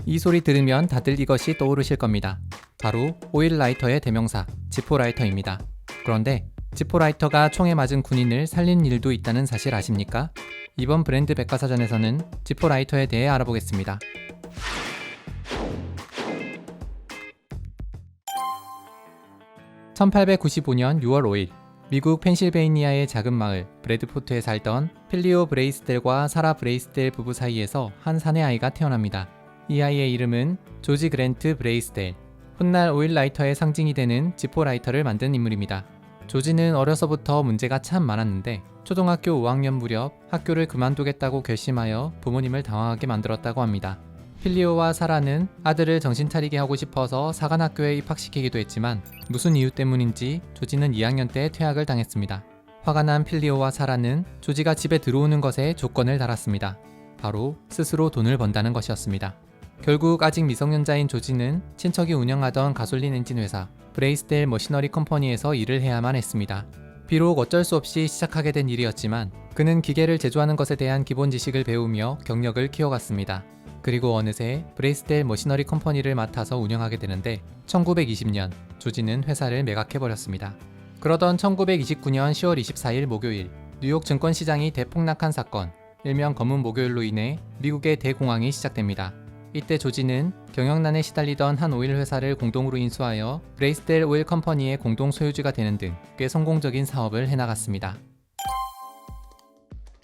이 소리 들으면 다들 이것이 떠오르실 겁니다. 바로 오일 라이터의 대명사 지포 라이터입니다. 그런데 지포 라이터가 총에 맞은 군인을 살린 일도 있다는 사실 아십니까? 이번 브랜드 백과사전에서는 지포 라이터에 대해 알아보겠습니다. 1895년 6월 5일 미국 펜실베이니아의 작은 마을 브래드포트에 살던 필리오 브레이스델과 사라 브레이스델 부부 사이에서 한 사내 아이가 태어납니다. 이 아이의 이름은 조지 그랜트 브레이스델. 훗날 오일 라이터의 상징이 되는 지포 라이터를 만든 인물입니다. 조지는 어려서부터 문제가 참 많았는데 초등학교 5학년 무렵 학교를 그만두겠다고 결심하여 부모님을 당황하게 만들었다고 합니다. 필리오와 사라는 아들을 정신 차리게 하고 싶어서 사관학교에 입학시키기도 했지만 무슨 이유 때문인지 조지는 2학년 때 퇴학을 당했습니다. 화가 난 필리오와 사라는 조지가 집에 들어오는 것에 조건을 달았습니다. 바로 스스로 돈을 번다는 것이었습니다. 결국 아직 미성년자인 조지는 친척이 운영하던 가솔린 엔진 회사 브레이스델 머시너리 컴퍼니에서 일을 해야만 했습니다. 비록 어쩔 수 없이 시작하게 된 일이었지만 그는 기계를 제조하는 것에 대한 기본 지식을 배우며 경력을 키워갔습니다. 그리고 어느새 브레이스델 머시너리 컴퍼니를 맡아서 운영하게 되는데 1920년 조지는 회사를 매각해버렸습니다. 그러던 1929년 10월 24일 목요일 뉴욕 증권시장이 대폭락한 사건 일명 검은 목요일로 인해 미국의 대공황이 시작됩니다. 이때 조지는 경영난에 시달리던 한 오일 회사를 공동으로 인수하여 브레이스델 오일 컴퍼니의 공동 소유주가 되는 등 꽤 성공적인 사업을 해나갔습니다.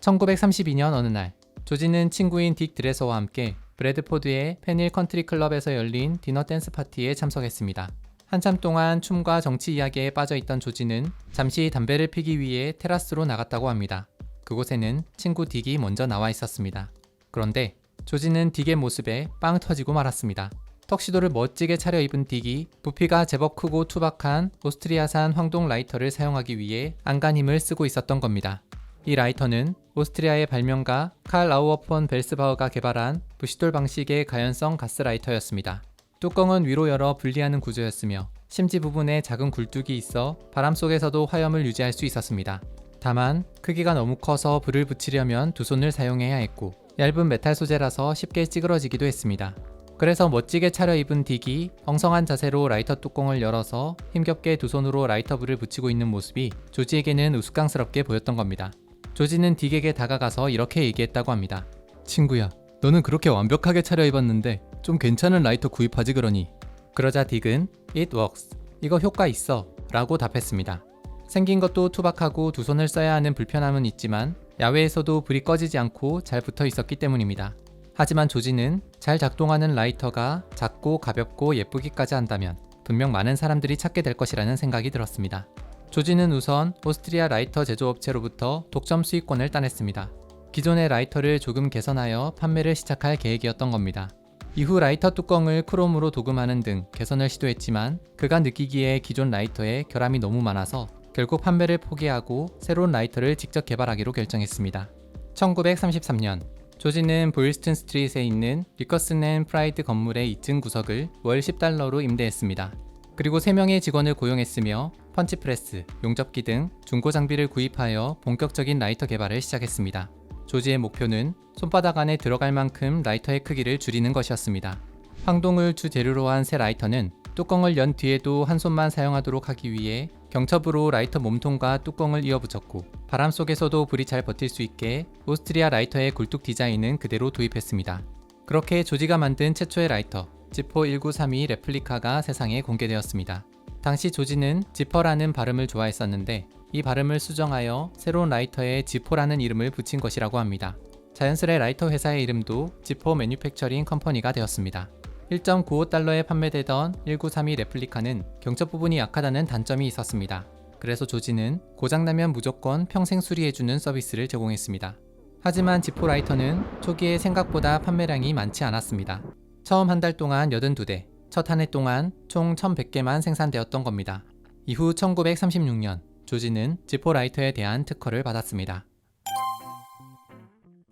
1932년 어느 날 조지는 친구인 딕 드레서와 함께 브래드포드의 페닐 컨트리 클럽에서 열린 디너 댄스 파티에 참석했습니다. 한참 동안 춤과 정치 이야기에 빠져있던 조지는 잠시 담배를 피기 위해 테라스로 나갔다고 합니다. 그곳에는 친구 딕이 먼저 나와 있었습니다. 그런데 조지는 딕의 모습에 빵 터지고 말았습니다. 턱시도를 멋지게 차려입은 딕이 부피가 제법 크고 투박한 오스트리아산 황동 라이터를 사용하기 위해 안간힘을 쓰고 있었던 겁니다. 이 라이터는 오스트리아의 발명가 칼 라우어 폰 벨스바흐가 개발한 부시돌 방식의 가연성 가스 라이터였습니다. 뚜껑은 위로 열어 분리하는 구조였으며 심지 부분에 작은 굴뚝이 있어 바람 속에서도 화염을 유지할 수 있었습니다. 다만 크기가 너무 커서 불을 붙이려면 두 손을 사용해야 했고 얇은 메탈 소재라서 쉽게 찌그러지기도 했습니다. 그래서 멋지게 차려입은 딕이 엉성한 자세로 라이터 뚜껑을 열어서 힘겹게 두 손으로 라이터 불을 붙이고 있는 모습이 조지에게는 우스꽝스럽게 보였던 겁니다. 조지는 딕에게 다가가서 이렇게 얘기했다고 합니다. 친구야, 너는 그렇게 완벽하게 차려입었는데 좀 괜찮은 라이터 구입하지 그러니. 그러자 딕은 It works, 이거 효과 있어 라고 답했습니다. 생긴 것도 투박하고 두 손을 써야 하는 불편함은 있지만 야외에서도 불이 꺼지지 않고 잘 붙어 있었기 때문입니다. 하지만 조지는 잘 작동하는 라이터가 작고 가볍고 예쁘기까지 한다면 분명 많은 사람들이 찾게 될 것이라는 생각이 들었습니다. 조지는 우선 오스트리아 라이터 제조업체로부터 독점 수익권을 따냈습니다. 기존의 라이터를 조금 개선하여 판매를 시작할 계획이었던 겁니다. 이후 라이터 뚜껑을 크롬으로 도금하는 등 개선을 시도했지만 그가 느끼기에 기존 라이터에 결함이 너무 많아서 결국 판매를 포기하고 새로운 라이터를 직접 개발하기로 결정했습니다. 1933년 조지는 보일스튼 스트릿에 있는 리커슨 앤 프라이드 건물의 2층 구석을 월 $10로 임대했습니다. 그리고 3명의 직원을 고용했으며 펀치프레스, 용접기 등 중고 장비를 구입하여 본격적인 라이터 개발을 시작했습니다. 조지의 목표는 손바닥 안에 들어갈 만큼 라이터의 크기를 줄이는 것이었습니다. 황동을 주 재료로 한 새 라이터는 뚜껑을 연 뒤에도 한 손만 사용하도록 하기 위해 경첩으로 라이터 몸통과 뚜껑을 이어붙였고 바람 속에서도 불이 잘 버틸 수 있게 오스트리아 라이터의 굴뚝 디자인은 그대로 도입했습니다. 그렇게 조지가 만든 최초의 라이터 지포 1932 레플리카가 세상에 공개되었습니다. 당시 조지는 지퍼라는 발음을 좋아했었는데 이 발음을 수정하여 새로운 라이터에 지포라는 이름을 붙인 것이라고 합니다. 자연스레 라이터 회사의 이름도 지포 매뉴팩처링 컴퍼니가 되었습니다. 1.95달러에 판매되던 1932 레플리카는 경첩 부분이 약하다는 단점이 있었습니다. 그래서 조지는 고장나면 무조건 평생 수리해주는 서비스를 제공했습니다. 하지만 지포 라이터는 초기에 생각보다 판매량이 많지 않았습니다. 처음 한 달 동안 82대, 첫 한 해 동안 총 1100개만 생산되었던 겁니다. 이후 1936년 조지는 지포 라이터에 대한 특허를 받았습니다.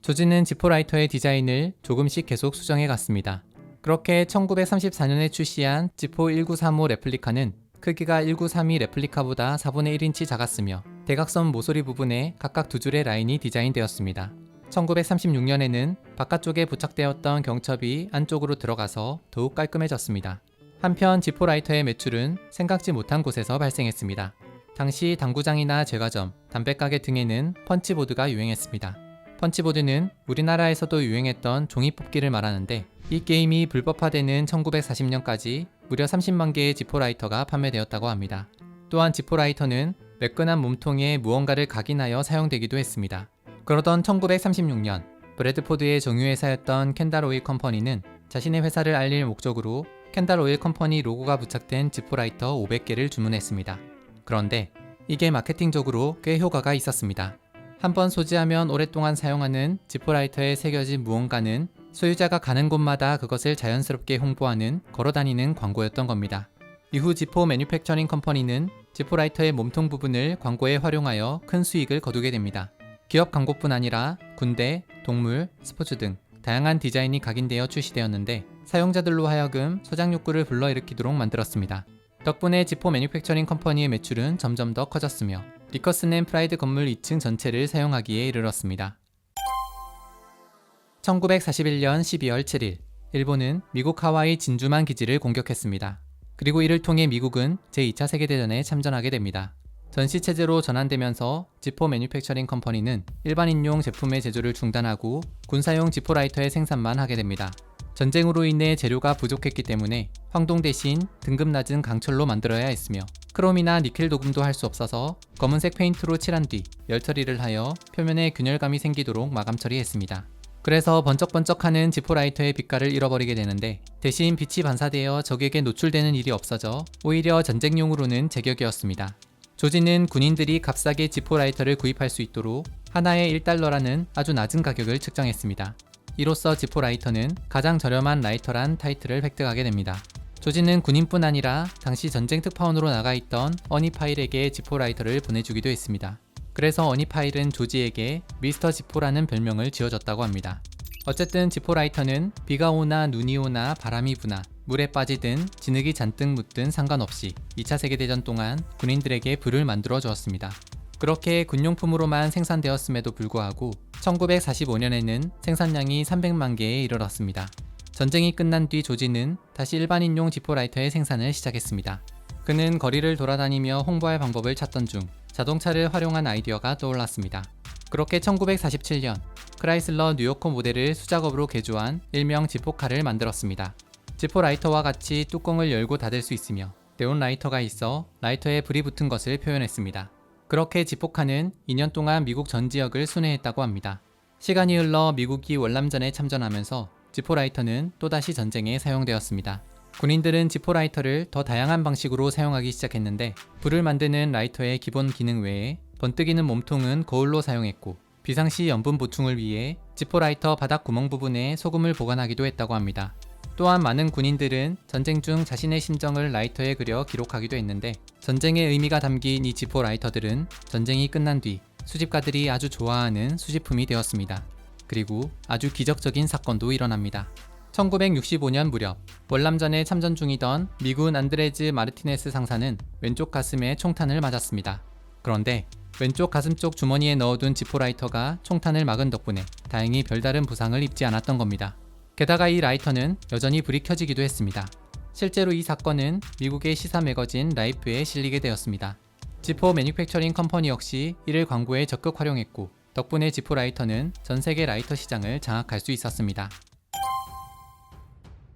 조지는 지포 라이터의 디자인을 조금씩 계속 수정해 갔습니다. 그렇게 1934년에 출시한 지포 1935 레플리카는 크기가 1932 레플리카보다 4분의 1인치 작았으며 대각선 모서리 부분에 각각 두 줄의 라인이 디자인되었습니다. 1936년에는 바깥쪽에 부착되었던 경첩이 안쪽으로 들어가서 더욱 깔끔해졌습니다. 한편 지포라이터의 매출은 생각지 못한 곳에서 발생했습니다. 당시 당구장이나 제과점, 담배가게 등에는 펀치보드가 유행했습니다. 펀치보드는 우리나라에서도 유행했던 종이 뽑기를 말하는데, 이 게임이 불법화되는 1940년까지 무려 30만 개의 지포라이터가 판매되었다고 합니다. 또한 지포라이터는 매끈한 몸통에 무언가를 각인하여 사용되기도 했습니다. 그러던 1936년 브래드포드의 정유회사였던 캔달 오일 컴퍼니는 자신의 회사를 알릴 목적으로 캔달 오일 컴퍼니 로고가 부착된 지포라이터 500개를 주문했습니다. 그런데 이게 마케팅적으로 꽤 효과가 있었습니다. 한번 소지하면 오랫동안 사용하는 지포라이터에 새겨진 무언가는 소유자가 가는 곳마다 그것을 자연스럽게 홍보하는 걸어다니는 광고였던 겁니다. 이후 지포 매뉴팩처링 컴퍼니는 지포라이터의 몸통 부분을 광고에 활용하여 큰 수익을 거두게 됩니다. 기업 광고뿐 아니라 군대, 동물, 스포츠 등 다양한 디자인이 각인되어 출시되었는데 사용자들로 하여금 소장 욕구를 불러일으키도록 만들었습니다. 덕분에 지포 매뉴팩처링 컴퍼니의 매출은 점점 더 커졌으며 리커슨 앤 프라이드 건물 2층 전체를 사용하기에 이르렀습니다. 1941년 12월 7일, 일본은 미국 하와이 진주만 기지를 공격했습니다. 그리고 이를 통해 미국은 제2차 세계대전에 참전하게 됩니다. 전시체제로 전환되면서 지포 매뉴팩처링 컴퍼니는 일반인용 제품의 제조를 중단하고 군사용 지포라이터의 생산만 하게 됩니다. 전쟁으로 인해 재료가 부족했기 때문에 황동 대신 등급 낮은 강철로 만들어야 했으며 크롬이나 니켈 도금도 할 수 없어서 검은색 페인트로 칠한 뒤 열처리를 하여 표면에 균열감이 생기도록 마감 처리했습니다. 그래서 번쩍번쩍하는 지포라이터의 빛깔을 잃어버리게 되는데 대신 빛이 반사되어 적에게 노출되는 일이 없어져 오히려 전쟁용으로는 제격이었습니다. 조지는 군인들이 값싸게 지포라이터를 구입할 수 있도록 하나에 1달러라는 아주 낮은 가격을 측정했습니다. 이로써 지포라이터는 가장 저렴한 라이터란 타이틀을 획득하게 됩니다. 조지는 군인뿐 아니라 당시 전쟁 특파원으로 나가 있던 어니 파일에게 지포라이터를 보내주기도 했습니다. 그래서 어니 파일은 조지에게 미스터 지포라는 별명을 지어줬다고 합니다. 어쨌든 지포라이터는 비가 오나 눈이 오나 바람이 부나 물에 빠지든 진흙이 잔뜩 묻든 상관없이 2차 세계대전 동안 군인들에게 불을 만들어 주었습니다. 그렇게 군용품으로만 생산되었음에도 불구하고 1945년에는 생산량이 300만 개에 이르렀습니다. 전쟁이 끝난 뒤 조지는 다시 일반인용 지포라이터의 생산을 시작했습니다. 그는 거리를 돌아다니며 홍보할 방법을 찾던 중 자동차를 활용한 아이디어가 떠올랐습니다. 그렇게 1947년 크라이슬러 뉴요커 모델을 수작업으로 개조한 일명 지포카를 만들었습니다. 지포라이터와 같이 뚜껑을 열고 닫을 수 있으며 네온 라이터가 있어 라이터에 불이 붙은 것을 표현했습니다. 그렇게 지포카는 2년 동안 미국 전 지역을 순회했다고 합니다. 시간이 흘러 미국이 월남전에 참전하면서 지포라이터는 또다시 전쟁에 사용되었습니다. 군인들은 지포라이터를 더 다양한 방식으로 사용하기 시작했는데 불을 만드는 라이터의 기본 기능 외에 번뜩이는 몸통은 거울로 사용했고 비상시 염분 보충을 위해 지포라이터 바닥 구멍 부분에 소금을 보관하기도 했다고 합니다. 또한 많은 군인들은 전쟁 중 자신의 심정을 라이터에 그려 기록하기도 했는데 전쟁의 의미가 담긴 이 지포 라이터들은 전쟁이 끝난 뒤 수집가들이 아주 좋아하는 수집품이 되었습니다. 그리고 아주 기적적인 사건도 일어납니다. 1965년 무렵 월남전에 참전 중이던 미군 안드레즈 마르티네스 상사는 왼쪽 가슴에 총탄을 맞았습니다. 그런데 왼쪽 가슴 쪽 주머니에 넣어둔 지포라이터가 총탄을 막은 덕분에 다행히 별다른 부상을 입지 않았던 겁니다. 게다가 이 라이터는 여전히 불이 켜지기도 했습니다. 실제로 이 사건은 미국의 시사 매거진 라이프에 실리게 되었습니다. 지포 매뉴팩처링 컴퍼니 역시 이를 광고에 적극 활용했고 덕분에 지포 라이터는 전 세계 라이터 시장을 장악할 수 있었습니다.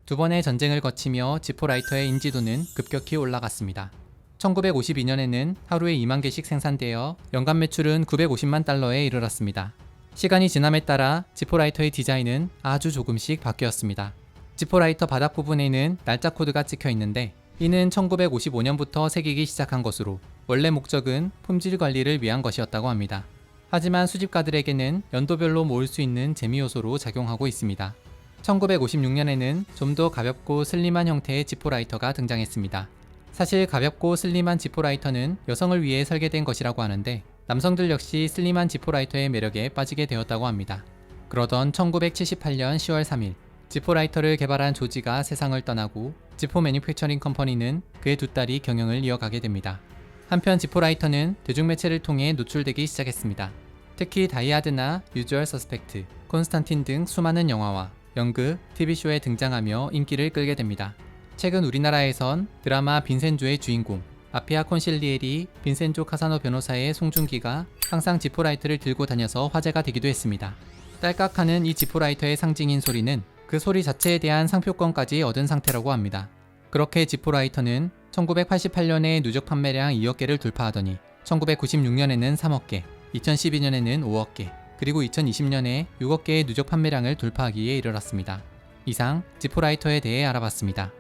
두 번의 전쟁을 거치며 지포 라이터의 인지도는 급격히 올라갔습니다. 1952년에는 하루에 2만 개씩 생산되어 연간 매출은 950만 달러에 이르렀습니다. 시간이 지남에 따라 지포라이터의 디자인은 아주 조금씩 바뀌었습니다. 지포라이터 바닥 부분에는 날짜 코드가 찍혀 있는데 이는 1955년부터 새기기 시작한 것으로 원래 목적은 품질 관리를 위한 것이었다고 합니다. 하지만 수집가들에게는 연도별로 모을 수 있는 재미 요소로 작용하고 있습니다. 1956년에는 좀 더 가볍고 슬림한 형태의 지포라이터가 등장했습니다. 사실 가볍고 슬림한 지포라이터는 여성을 위해 설계된 것이라고 하는데 남성들 역시 슬림한 지포라이터의 매력에 빠지게 되었다고 합니다. 그러던 1978년 10월 3일 지포라이터를 개발한 조지가 세상을 떠나고 지포 매뉴팩처링 컴퍼니는 그의 두 딸이 경영을 이어가게 됩니다. 한편 지포라이터는 대중매체를 통해 노출되기 시작했습니다. 특히 다이하드나 유주얼 서스펙트, 콘스탄틴 등 수많은 영화와 연극, TV쇼에 등장하며 인기를 끌게 됩니다. 최근 우리나라에선 드라마 빈센조의 주인공 아피아 콘실리에리 빈센조 카사노 변호사의 송중기가 항상 지포라이터를 들고 다녀서 화제가 되기도 했습니다. 딸깍하는 이 지포라이터의 상징인 소리는 그 소리 자체에 대한 상표권까지 얻은 상태라고 합니다. 그렇게 지포라이터는 1988년에 누적 판매량 2억 개를 돌파하더니 1996년에는 3억 개, 2012년에는 5억 개, 그리고 2020년에 6억 개의 누적 판매량을 돌파하기에 이르렀습니다. 이상 지포라이터에 대해 알아봤습니다.